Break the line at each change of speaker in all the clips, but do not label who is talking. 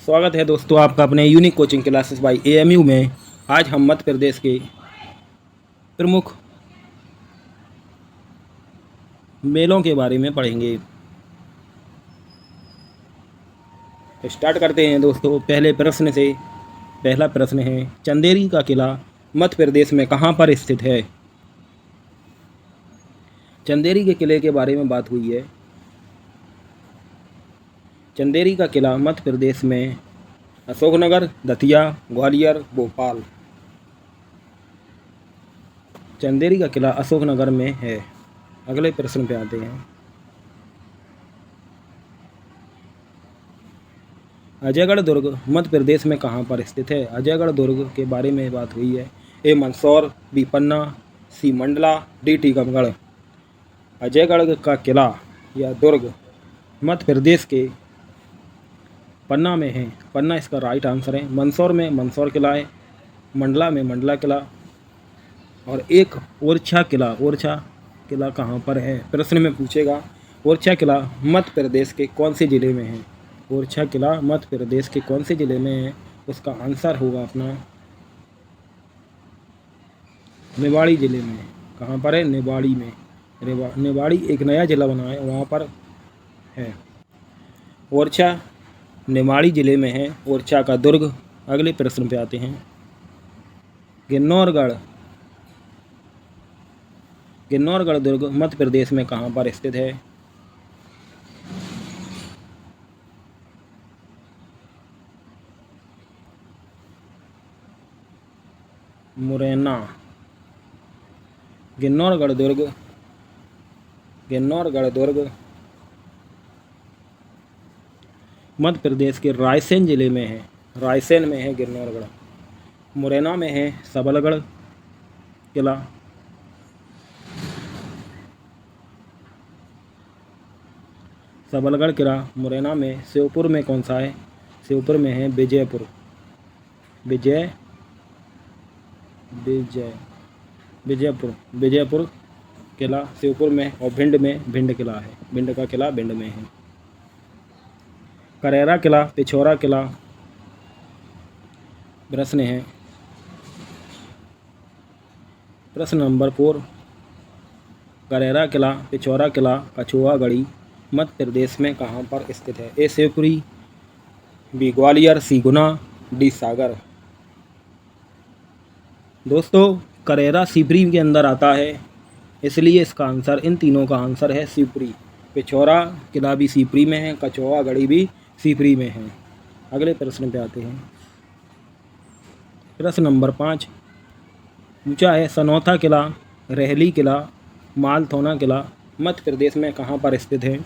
स्वागत है दोस्तों आपका अपने unique coaching classes bye AMU में। आज हम मध्य प्रदेश के प्रमुख मेलों के बारे में पढ़ेंगे। स्टार्ट करते हैं दोस्तों पहले प्रश्न से। पहला प्रश्न है, चंदेरी का किला मध्य प्रदेश में कहाँ पर स्थित है? चंदेरी के किले के बारे में बात हुई है। चंदेरी का किला मध्य प्रदेश में अशोकनगर, दतिया, ग्वालियर, भोपाल। चंदेरी का किला अशोकनगर में है। अगले प्रश्न पे आते हैं। अजयगढ़ दुर्ग मध्य प्रदेश में कहाँ पर स्थित है? अजयगढ़ दुर्ग के बारे में बात हुई है। ए मंदसौर, बी पन्ना, सी मंडला, डी टीकमगढ़। अजयगढ़ का किला या दुर्ग मध्य प्रदेश के पन्ना में है। पन्ना इसका राइट आंसर है। मंदसौर में मंदसौर किला है। मंडला में मंडला किला। और एक ओरछा किला कहाँ पर है? प्रश्न में पूछेगा ओरछा किला मध्य प्रदेश के कौन से ज़िले में है? ओरछा किला मध्य प्रदेश के कौन से ज़िले में है? उसका आंसर होगा अपना निवाड़ी ज़िले में। कहाँ पर है? निवाड़ी में। निवाड़ी एक नया ज़िला बना है, वहाँ पर है। ओरछा निवाड़ी ज़िले में है। ओरछा का दुर्ग। अगले प्रश्न पे आते हैं। गिन्नौरगढ़ दुर्ग मध्य प्रदेश में कहाँ पर स्थित है? मुरैना। गिन्नौरगढ़ दुर्ग मध्य प्रदेश के रायसेन जिले में है। रायसेन में है गिन्नौरगढ़। मुरैना में है सबलगढ़ किला। सबलगढ़ किला मुरैना में। श्योपुर में कौन सा है? श्योपुर में है विजयपुर किला श्योपुर में। और भिंड किला है। भिंड का किला भिंड में है। करेरा किला, पिछोरा किला प्रश्न है। प्रश्न नंबर 4, करेरा किला, पिछोरा किला, कछुआगढ़ी मध्य प्रदेश में कहाँ पर स्थित है? ए शिवपुरी, बी ग्वालियर, सी गुना, डी सागर। दोस्तों करेरा शिवपुरी के अंदर आता है, इसलिए इसका आंसर, इन तीनों का आंसर है शिवपुरी। पिछोरा किला भी शिवपुरी में है, कछुआगढ़ी भी शिवपुरी में है। अगले प्रश्न पे आते हैं। प्रश्न नंबर 5 पूछा है, सनौथा किला, रहली किला, मालथौना किला मध्य प्रदेश में कहाँ पर स्थित है?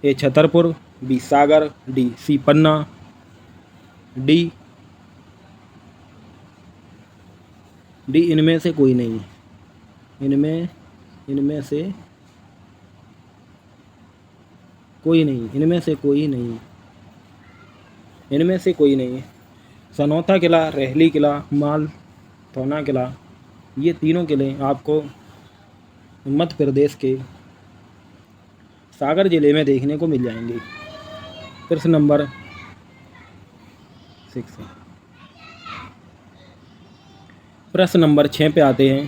ए छतरपुर, बी सागर, डी सी पन्ना, डी इनमें से कोई नहीं। इनमें से कोई नहीं। सनौथा किला, रहली किला, मालथौना किला, ये तीनों किले आपको मध्य प्रदेश के सागर जिले में देखने को मिल जाएंगे। प्रश्न नंबर 6 प्रश्न नंबर 6 पे आते हैं।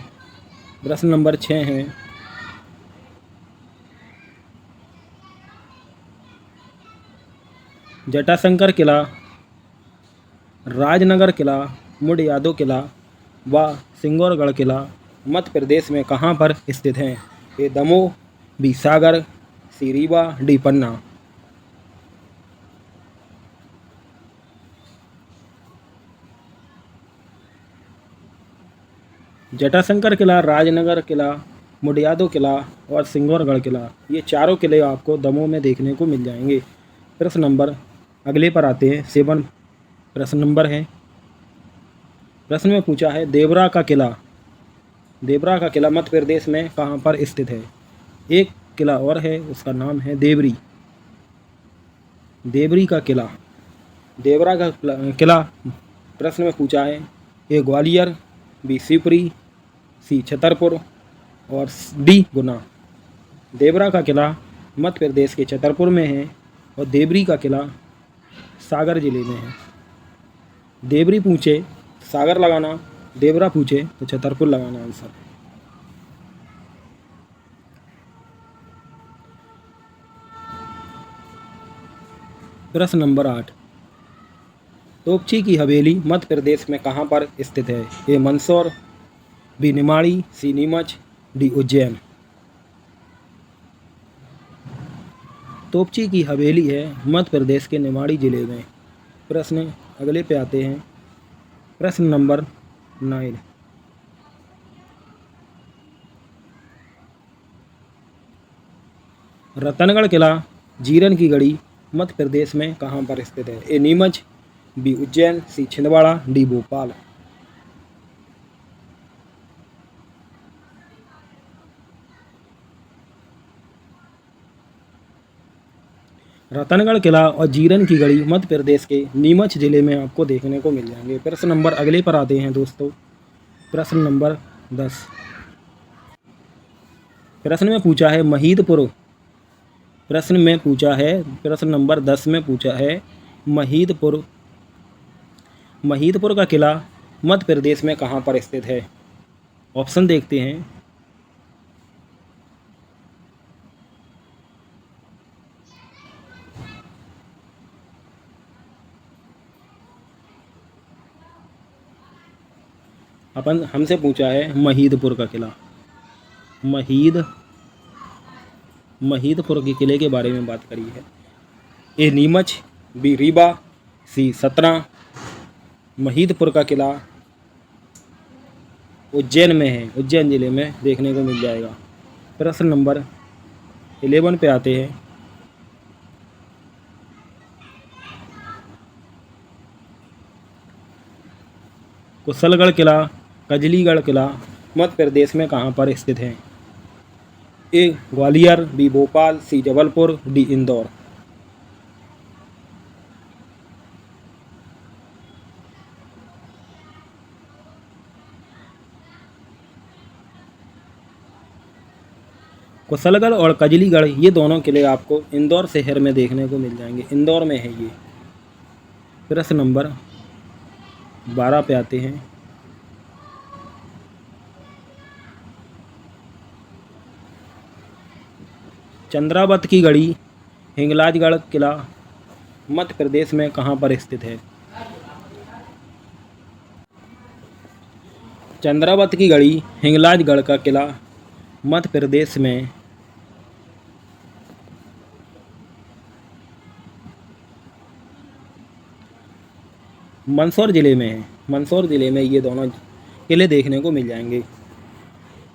प्रश्न नंबर 6 है, जटाशंकर किला, राजनगर किला, मुड यादव किला व सिंगौरगढ़ किला मध्य प्रदेश में कहाँ पर स्थित हैं? ए दमोह, बी सागर, सी रीवा, डी पन्ना। जटाशंकर किला, राजनगर किला, मुड यादव किला और सिंगौरगढ़ किला, ये चारों किले आपको दमोह में देखने को मिल जाएंगे। प्रश्न नंबर अगले पर आते हैं। 7 प्रश्न नंबर है। प्रश्न में पूछा है, देवरा का किला मध्य प्रदेश में कहाँ पर स्थित है? एक किला और है, उसका नाम है देवरी का किला। देवरा का किला प्रश्न में पूछा है। ए ग्वालियर, बी शिवपुरी, सी छतरपुर और डी गुना। देवरा का किला मध्य प्रदेश के छतरपुर में है और देवरी का किला सागर जिले में है। देवरी पूछे सागर लगाना, देवरा पूछे तो छतरपुर लगाना आंसर। प्रश्न नंबर 8, तोपची की हवेली मध्य प्रदेश में कहाँ पर स्थित है? ए मंदसौर, बी निमाड़ी, सी नीमच, डी उज्जैन। तोपची की हवेली है मध्य प्रदेश के निमाड़ी जिले में। प्रश्न अगले पे आते हैं। प्रश्न नंबर 9, रतनगढ़ किला जीरन की गढ़ी मध्य प्रदेश में कहाँ पर स्थित है? ए नीमच, बी उज्जैन, सी छिंदवाड़ा, डी भोपाल। रतनगढ़ किला और जीरन की गढ़ी मध्य प्रदेश के नीमच जिले में आपको देखने को मिल जाएंगे। प्रश्न नंबर अगले पर आते हैं दोस्तों। प्रश्न नंबर 10, प्रश्न में पूछा है महीदपुर। प्रश्न नंबर 10 में पूछा है महीदपुर। महीदपुर का किला मध्य प्रदेश में कहाँ पर स्थित है? ऑप्शन देखते हैं। हमसे पूछा है महीदपुर का किला। महीदपुर के किले के बारे में बात करी है। ए नीमच, बी रीवा, सी सतना। महीदपुर का किला उज्जैन में है, उज्जैन जिले में देखने को मिल जाएगा। प्रश्न नंबर 11 पे आते हैं। कुशलगढ़ किला, कजलीगढ़ किला मध्य प्रदेश में कहाँ पर स्थित है? ए ग्वालियर, बी भोपाल, सी जबलपुर, डी इंदौर। कुशलगढ़ और कजलीगढ़ ये दोनों किले आपको इंदौर शहर में देखने को मिल जाएंगे, इंदौर में है ये। प्रश्न नंबर 12 पे आते हैं। चंद्रावत की गढ़ी हिंगलाजगढ़ किला मध्य प्रदेश में कहाँ पर स्थित है? चंद्रावत की गढ़ी हिंगलाजगढ़ का किला मध्य प्रदेश में मंदसौर जिले में है। मंदसौर जिले में ये दोनों किले देखने को मिल जाएंगे।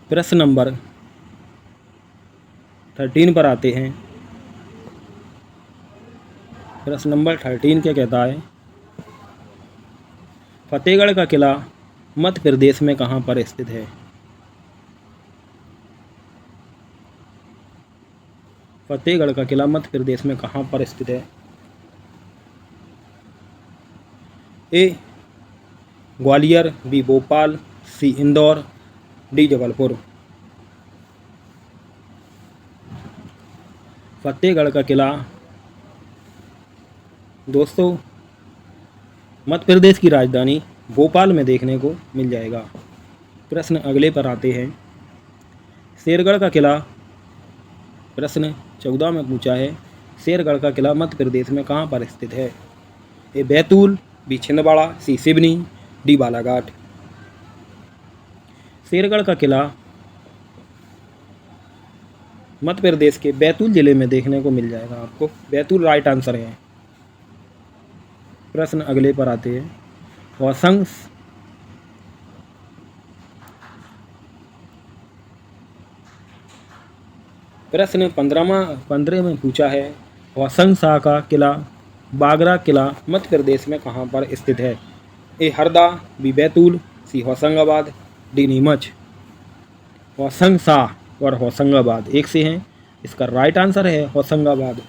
प्रश्न नंबर 13 पर आते हैं। प्रश्न नंबर 13 क्या कहता है? फतेहगढ़ का किला मध्य प्रदेश में कहाँ पर स्थित है? फतेहगढ़ का किला मध्य प्रदेश में कहाँ पर स्थित है? ए ग्वालियर, बी भोपाल, सी इंदौर, डी जबलपुर। फतेहगढ़ का किला दोस्तों मध्य प्रदेश की राजधानी भोपाल में देखने को मिल जाएगा। प्रश्न अगले पर आते हैं। शेरगढ़ का किला प्रश्न 14 में पूछा है, शेरगढ़ का किला मध्य प्रदेश में कहाँ पर स्थित है? ए बैतूल, बी छिंदवाड़ा, सी सिवनी, डी बालाघाट। शेरगढ़ का किला मध्य प्रदेश के बैतूल जिले में देखने को मिल जाएगा आपको। बैतूल राइट आंसर है। प्रश्न अगले पर आते हैं। होशंग प्रश्न 15 में पूछा है, होशंग शाह का किला बागरा किला मध्य प्रदेश में कहाँ पर स्थित है? ए हरदा, बी बैतूल, सी होशंगाबाद, डी नीमच। होशंग शाह और होशंगाबाद एक से हैं, इसका राइट आंसर है होशंगाबाद।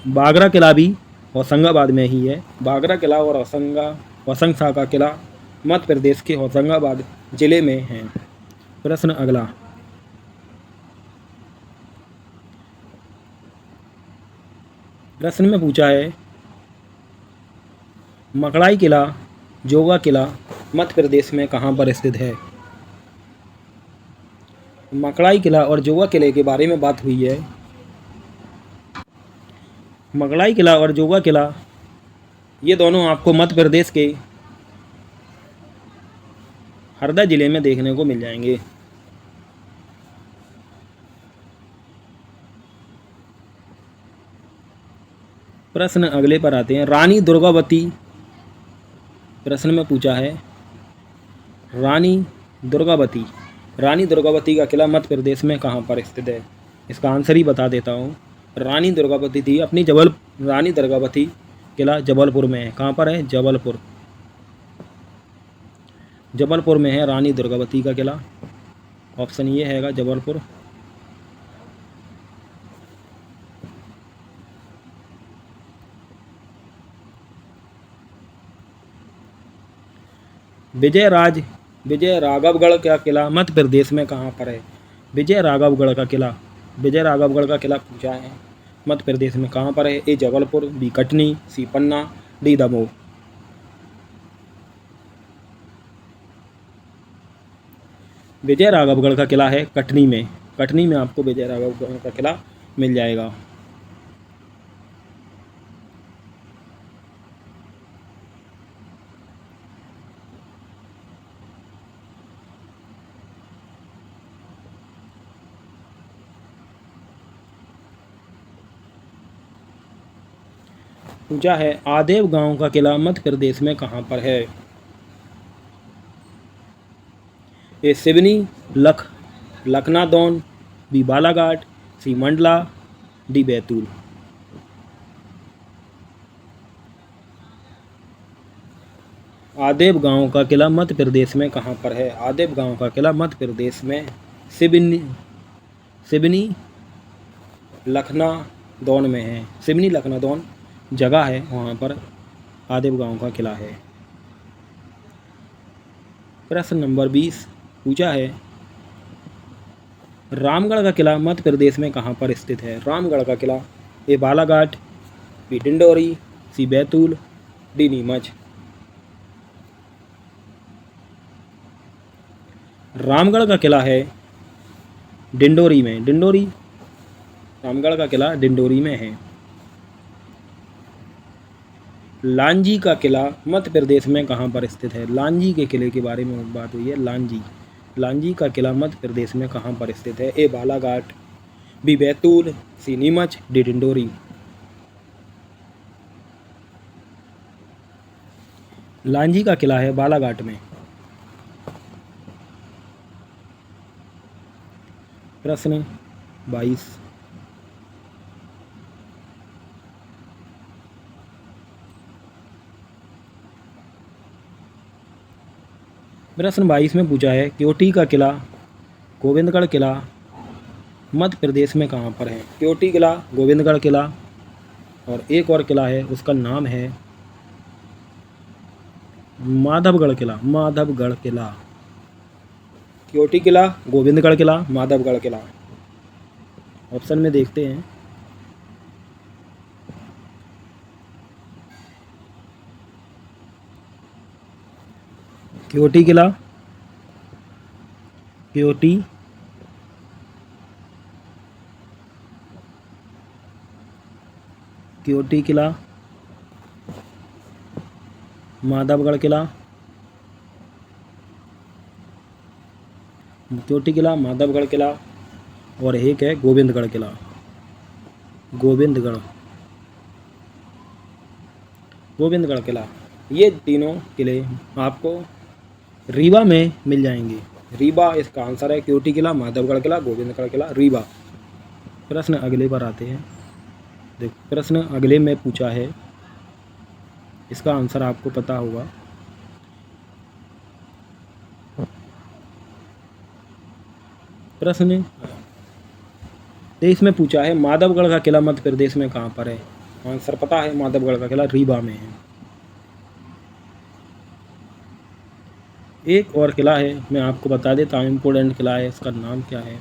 बागरा किला भी होशंगाबाद में ही है। बागरा किला और होशंग शाह का किला मध्य प्रदेश के होशंगाबाद जिले में है। प्रश्न अगला। प्रश्न में पूछा है, मकड़ाई किला, जोगा किला मध्य प्रदेश में कहाँ पर स्थित है? मकड़ाई किला और जोगा किले के बारे में बात हुई है। मकड़ाई किला और जोगा किला ये दोनों आपको मध्य प्रदेश के हरदा जिले में देखने को मिल जाएंगे। प्रश्न अगले पर आते हैं। रानी दुर्गावती प्रश्न में पूछा है, रानी दुर्गावती का किला मध्य प्रदेश में कहाँ पर स्थित है? इसका आंसर ही बता देता हूँ। रानी दुर्गावती थी अपनी रानी दुर्गावती किला जबलपुर में है। कहाँ पर है? जबलपुर में है रानी दुर्गावती का किला। ऑप्शन ये हैगा जबलपुर। विजय राघवगढ़ का किला मध्य प्रदेश में कहाँ पर है? विजय राघवगढ़ का किला पूछा है मध्य प्रदेश में कहाँ पर है? ए जबलपुर, बी कटनी, सी पन्ना, डी दमोह। विजय राघवगढ़ का किला है कटनी में आपको विजय राघवगढ़ का किला मिल जाएगा। पूछा है आदेव गांव का किला मध्य प्रदेश में कहाँ पर है? ए सिवनी, लखनादौन, बी बालाघाट, सी मंडला, डी बैतूल। आदेव गांव का किला मध्य प्रदेश में कहाँ पर है? आदेव गांव का किला मध्य प्रदेश में सिवनी लखनादौन में है। सिवनी लखनादौन जगह है, वहाँ पर आदेव गांव का किला है। प्रश्न नंबर 20 पूछा है रामगढ़ का किला मध्य प्रदेश में कहाँ पर स्थित है? रामगढ़ का किला ए बालाघाट, बी डिंडोरी, सी बैतूल, डी नीमच। रामगढ़ का किला है डिंडोरी में। रामगढ़ का किला डिंडोरी में है। लांजी का किला मध्य प्रदेश में कहाँ पर स्थित है? लांजी के किले के बारे में बात हुई है। लांजी का किला मध्य प्रदेश में कहाँ पर स्थित है? ए बालाघाट, बी बैतूल, सी नीमच, डी डिंडोरी। लांजी का किला है बालाघाट में। प्रश्न 22 में पूछा है क्योटी का किला, गोविंदगढ़ किला मध्य प्रदेश में कहाँ पर है? क्योटी किला, गोविंदगढ़ किला और एक और किला है, उसका नाम है माधवगढ़ किला। क्योटी किला, गोविंदगढ़ किला, माधवगढ़ किला। ऑप्शन में देखते हैं। क्योटी किला, क्योटी किला, माधवगढ़ किला, क्योटी किला, माधवगढ़ किला और एक है गोविंदगढ़ किला। ये तीनों किले आपको रीवा में मिल जाएंगे। रीवा इसका आंसर है। क्योटी किला, माधवगढ़ किला, गोविंदगढ़ किला, रीवा। प्रश्न अगले पर आते हैं। देखो प्रश्न अगले में पूछा है, इसका आंसर आपको पता होगा। प्रश्न 23 में पूछा है माधवगढ़ का किला मध्य प्रदेश में कहाँ पर है? आंसर पता है, माधवगढ़ का किला रीवा में है। एक और किला है, मैं आपको बता देता हूँ, इम्पोर्टेंट किला है, इसका नाम क्या है?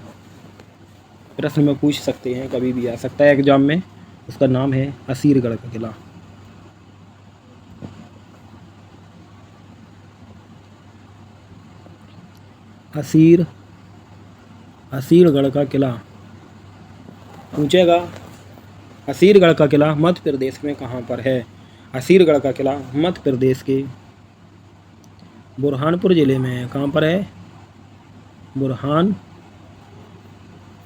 प्रश्न में पूछ सकते हैं, कभी भी आ सकता है एग्जाम में। उसका नाम है असीरगढ़ का किला। असीर असीरगढ़ का किला पूछेगा। असीरगढ़ का किला मध्य प्रदेश में कहाँ पर है? असीरगढ़ का किला मध्य प्रदेश के बुरहानपुर ज़िले में है। कहाँ पर है?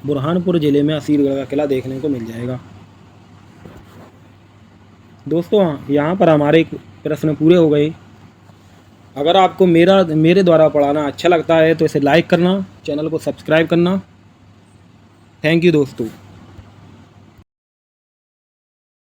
बुरहानपुर ज़िले में असीरगढ़ का किला देखने को मिल जाएगा। दोस्तों यहाँ पर हमारे प्रश्न पूरे हो गए। अगर आपको मेरे द्वारा पढ़ाना अच्छा लगता है तो इसे लाइक करना, चैनल को सब्सक्राइब करना। थैंक यू दोस्तों।